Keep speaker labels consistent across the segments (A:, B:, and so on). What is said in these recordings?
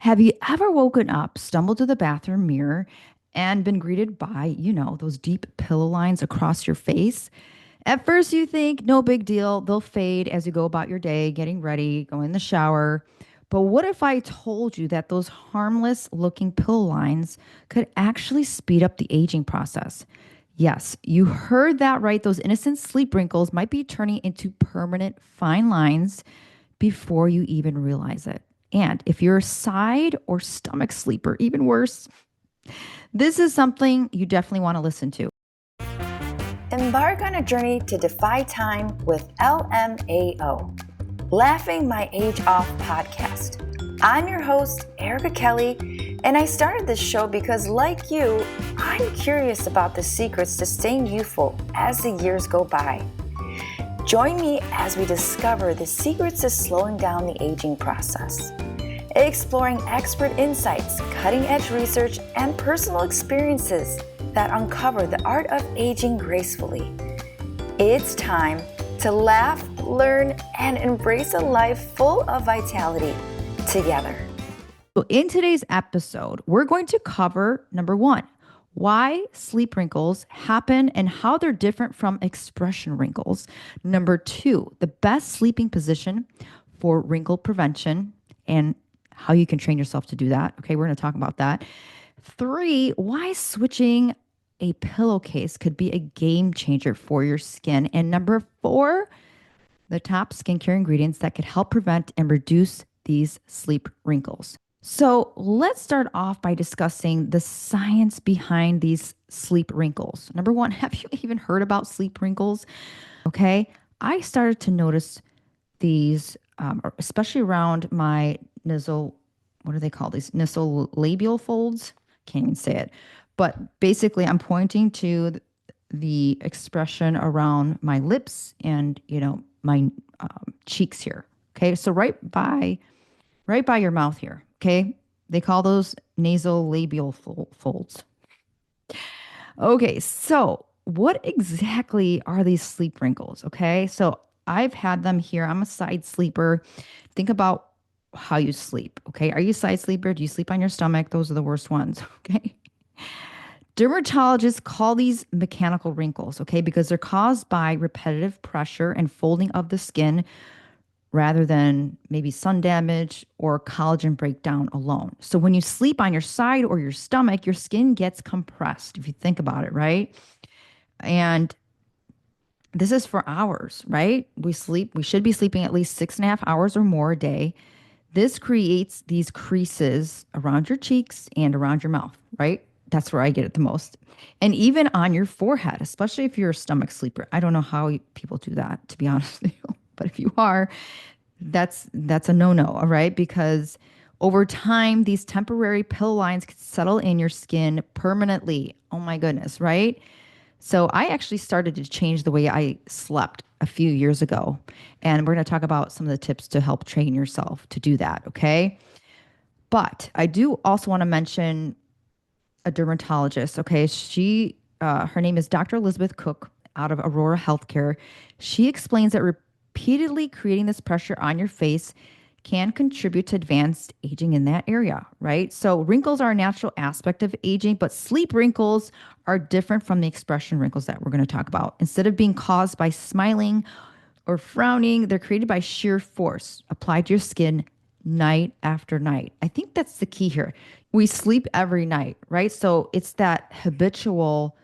A: Have you ever woken up, stumbled to the bathroom mirror, and been greeted by, those deep pillow lines across your face? At first, you think, no big deal. They'll fade as you go about your day, getting ready, go in the shower. But what if I told you that those harmless looking pillow lines could actually speed up the aging process? Yes, you heard that right. Those innocent sleep wrinkles might be turning into permanent fine lines before you even realize it. And if you're a side or stomach sleeper, even worse, this is something you definitely want to listen to.
B: Embark on a journey to defy time with LMAO, Laughing My Age Off podcast. I'm your host, Erica Kelly, and I started this show because, like you, I'm curious about the secrets to staying youthful as the years go by. Join me as we discover the secrets to slowing down the aging process, exploring expert insights, cutting-edge research, and personal experiences that uncover the art of aging gracefully. It's time to laugh, learn, and embrace a life full of vitality together.
A: So, in today's episode, we're going to cover number one, why sleep wrinkles happen and how they're different from expression wrinkles. Number two, the best sleeping position for wrinkle prevention and how you can train yourself to do that. Okay, we're going to talk about that. Three, why switching a pillowcase could be a game changer for your skin. And number four, the top skincare ingredients that could help prevent and reduce these sleep wrinkles. So let's start off by discussing the science behind these sleep wrinkles. Number one, have you even heard about sleep wrinkles? Okay, I started to notice these, especially around my nasal, what do they call these? Nasolabial folds? Can't even say it. But basically, I'm pointing to the expression around my lips and, my cheeks here. Okay, so right by your mouth here. Okay, they call those nasolabial folds. Okay, so what exactly are these sleep wrinkles? Okay, so I've had them here. I'm a side sleeper. Think about how you sleep. Okay, are you a side sleeper? Do you sleep on your stomach? Those are the worst ones. Okay. Dermatologists call these mechanical wrinkles, okay, because they're caused by repetitive pressure and folding of the skin rather than maybe sun damage or collagen breakdown alone. So when you sleep on your side or your stomach, your skin gets compressed, if you think about it, right? And this is for hours, right? We should be sleeping at least 6.5 hours or more a day. This creates these creases around your cheeks and around your mouth, right? That's where I get it the most. And even on your forehead, especially if you're a stomach sleeper. I don't know how people do that, to be honest with you. But if you are, that's a no-no, all right? Because over time, these temporary pill lines can settle in your skin permanently. Oh my goodness, right? So I actually started to change the way I slept a few years ago. And we're going to talk about some of the tips to help train yourself to do that, okay? But I do also want to mention a dermatologist, okay? Her name is Dr. Elizabeth Cook out of Aurora Healthcare. She explains that repeatedly creating this pressure on your face can contribute to advanced aging in that area, right? So wrinkles are a natural aspect of aging, but sleep wrinkles are different from the expression wrinkles that we're going to talk about. Instead of being caused by smiling or frowning, they're created by sheer force applied to your skin night after night. I think that's the key here. We sleep every night, right? So it's that habitual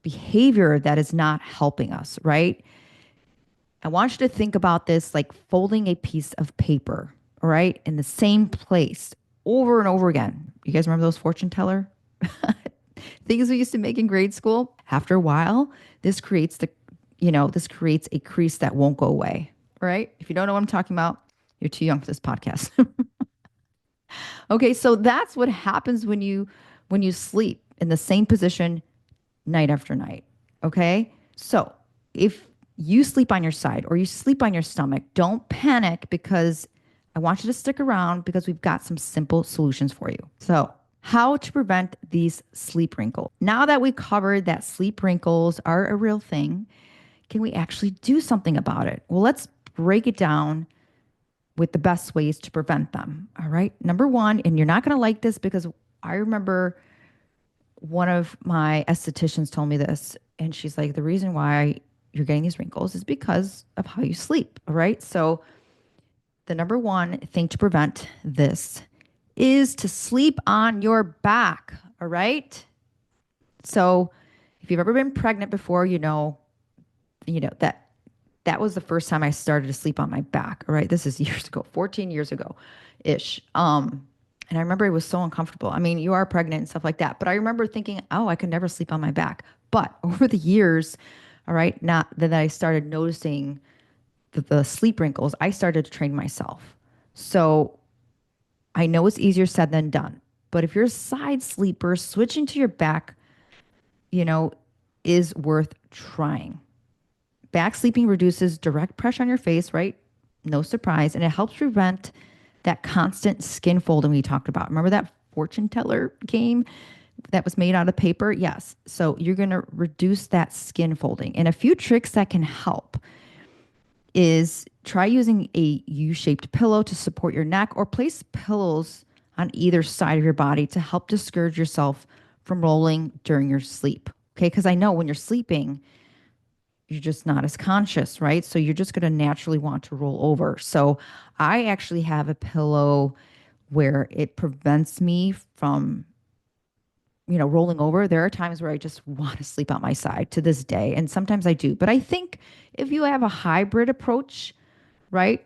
A: behavior that is not helping us, right? I want you to think about this like folding a piece of paper, all right, in the same place over and over again. You guys remember those fortune teller things we used to make in grade school? After a while, this creates a crease that won't go away, all right? If you don't know what I'm talking about, you're too young for this podcast. Okay, so that's what happens when you sleep in the same position night after night. Okay? So, if you sleep on your side or you sleep on your stomach, don't panic because I want you to stick around because we've got some simple solutions for you. So, how to prevent these sleep wrinkles. Now that we covered that sleep wrinkles are a real thing, can we actually do something about it? Well, let's break it down with the best ways to prevent them. All right. Number one, and you're not going to like this because I remember one of my estheticians told me this, and she's like, the reason why you're getting these wrinkles is because of how you sleep. All right. So, the number one thing to prevent this is to sleep on your back. All right. So, if you've ever been pregnant before, that was the first time I started to sleep on my back. All right. This is years ago, 14 years ago ish. And I remember it was so uncomfortable. I mean, you are pregnant and stuff like that. But I remember thinking, oh, I could never sleep on my back. But over the years, all right, not that I started noticing the sleep wrinkles, I started to train myself. So I know it's easier said than done. But if you're a side sleeper, switching to your back, you know, is worth trying. Back sleeping reduces direct pressure on your face, right? No surprise. And it helps prevent that constant skin folding we talked about. Remember that fortune teller game that was made out of paper? Yes. So you're going to reduce that skin folding. And a few tricks that can help is try using a U-shaped pillow to support your neck, or place pillows on either side of your body to help discourage yourself from rolling during your sleep. Okay. Because I know when you're sleeping, you're just not as conscious, right? So you're just going to naturally want to roll over. So I actually have a pillow where it prevents me from, rolling over. There are times where I just want to sleep on my side to this day. And sometimes I do. But I think if you have a hybrid approach, right?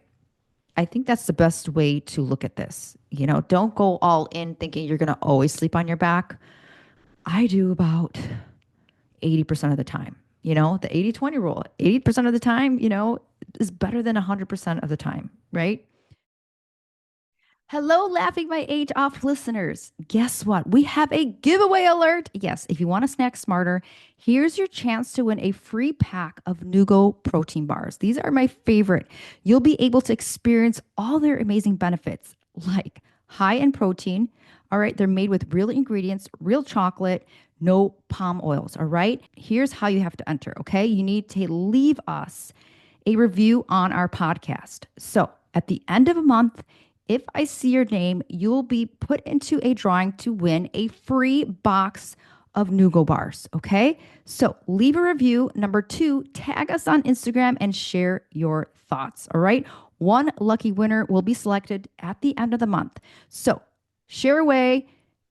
A: I think that's the best way to look at this. Don't go all in thinking you're going to always sleep on your back. I do about 80% of the time. The 80-20 rule. 80% of the time, is better than 100% of the time, right? Hello, Laughing My Age Off listeners. Guess what? We have a giveaway alert. Yes, if you want to snack smarter, here's your chance to win a free pack of Nugo protein bars. These are my favorite. You'll be able to experience all their amazing benefits, like high in protein. All right, they're made with real ingredients, real chocolate, no palm oils. All right, here's how you have to enter. Okay, you need to leave us a review on our podcast. So at the end of a month, if I see your name, you'll be put into a drawing to win a free box of Nugo bars. Okay. So leave a review. Number two, tag us on Instagram and share your thoughts. All right. One lucky winner will be selected at the end of the month. So share away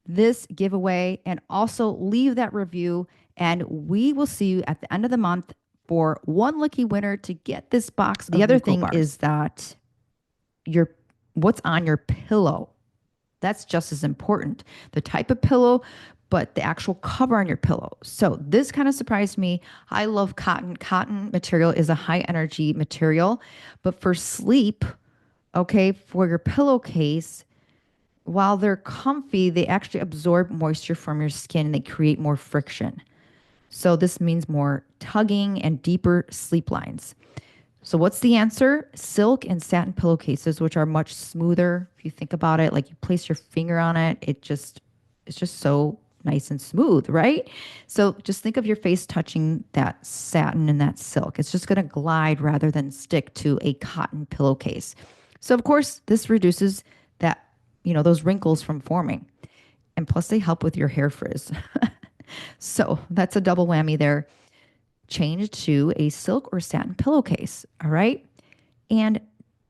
A: this giveaway and also leave that review. And we will see you at the end of the month for one lucky winner to get this box. The other thing is that what's on your pillow. That's just as important. The type of pillow, but the actual cover on your pillow. So this kind of surprised me. I love cotton. Cotton material is a high energy material, but for sleep, okay, for your pillowcase, while they're comfy, they actually absorb moisture from your skin and they create more friction. So this means more tugging and deeper sleep lines. So what's the answer? Silk and satin pillowcases, which are much smoother. If you think about it, like you place your finger on it, it's just so nice and smooth, right? So just think of your face touching that satin and that silk. It's just going to glide rather than stick to a cotton pillowcase. So of course, this reduces those wrinkles from forming. And plus they help with your hair frizz. So that's a double whammy there. Change to a silk or satin pillowcase. All right. And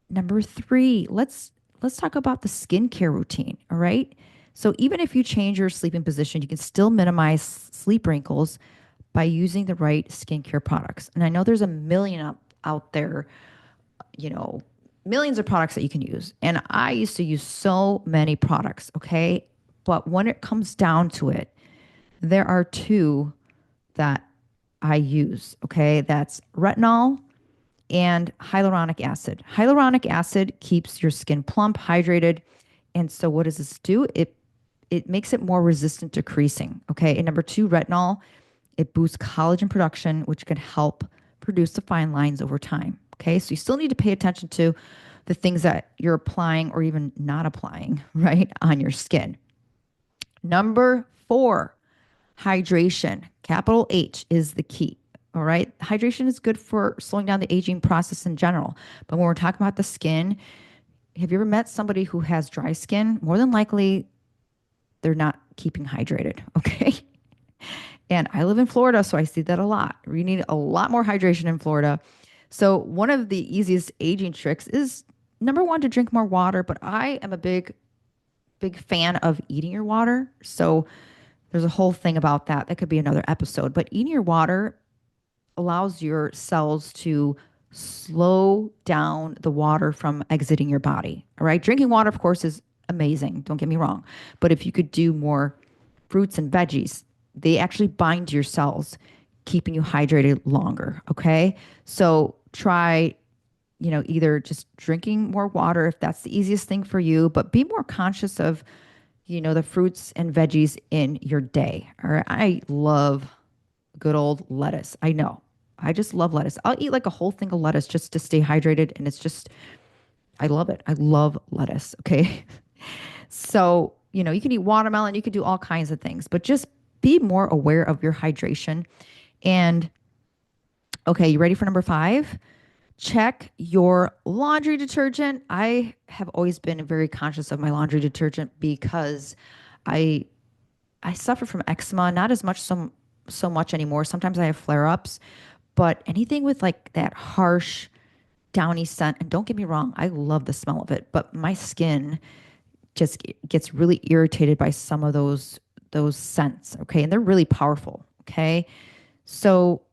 A: number three, let's talk about the skincare routine. All right. So even if you change your sleeping position, you can still minimize sleep wrinkles by using the right skincare products. And I know there's a million out there, millions of products that you can use. And I used to use so many products. Okay. But when it comes down to it, there are two that I use. Okay. That's retinol and hyaluronic acid. Hyaluronic acid keeps your skin plump, hydrated. And so what does this do? It makes it more resistant to creasing. Okay. And number two, retinol, it boosts collagen production, which can help produce the fine lines over time. Okay. So you still need to pay attention to the things that you're applying or even not applying, right, on your skin. Number four, hydration. Capital H is the key. All right. Hydration is good for slowing down the aging process in general. But when we're talking about the skin, have you ever met somebody who has dry skin? More than likely, they're not keeping hydrated. Okay. And I live in Florida, so I see that a lot. We need a lot more hydration in Florida. So, one of the easiest aging tricks is number one, to drink more water. But I am a big fan of eating your water. So, there's a whole thing about that. That could be another episode. But eating your water allows your cells to slow down the water from exiting your body. All right. Drinking water, of course, is amazing. Don't get me wrong. But if you could do more fruits and veggies, they actually bind to your cells, keeping you hydrated longer. Okay. So try, either just drinking more water if that's the easiest thing for you, but be more conscious of, the fruits and veggies in your day. All right. I love good old lettuce. I know. I just love lettuce. I'll eat like a whole thing of lettuce just to stay hydrated. And it's just, I love it. I love lettuce. Okay. So, you can eat watermelon, you can do all kinds of things, but just be more aware of your hydration. And okay, you ready for number 5? Check your laundry detergent. I have always been very conscious of my laundry detergent because I I suffer from eczema, not as much so much anymore. Sometimes I have flare-ups, but anything with like that harsh downy scent, and don't get me wrong, I love the smell of it, but my skin just gets really irritated by some of those scents, okay? And they're really powerful, okay? So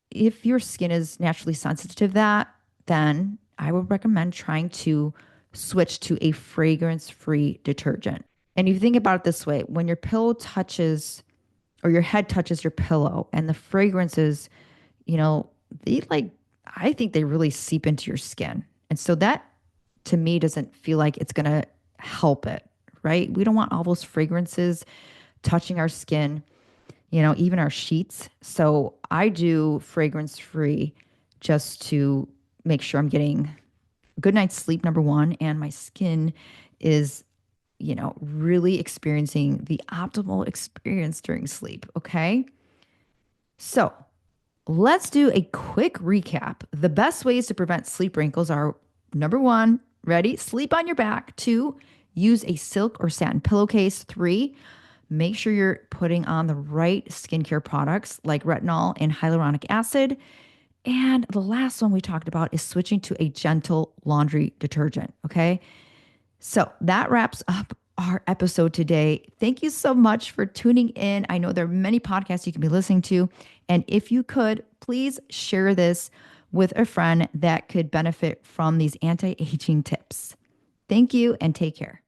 A: if your skin is naturally sensitive to that, then I would recommend trying to switch to a fragrance-free detergent. And if you think about it this way, when your pillow touches or your head touches your pillow and the fragrances, you know, they like, I think they really seep into your skin. And so that to me doesn't feel like it's going to help it, right? We don't want all those fragrances touching our skin, even our sheets. So I do fragrance free just to make sure I'm getting a good night's sleep, number one, and my skin is, really experiencing the optimal experience during sleep. Okay. So let's do a quick recap. The best ways to prevent sleep wrinkles are number one, ready? Sleep on your back. 2, use a silk or satin pillowcase. 3, make sure you're putting on the right skincare products like retinol and hyaluronic acid. And the last one we talked about is switching to a gentle laundry detergent. Okay. So that wraps up our episode today. Thank you so much for tuning in. I know there are many podcasts you can be listening to. And if you could, please share this with a friend that could benefit from these anti aging tips. Thank you and take care.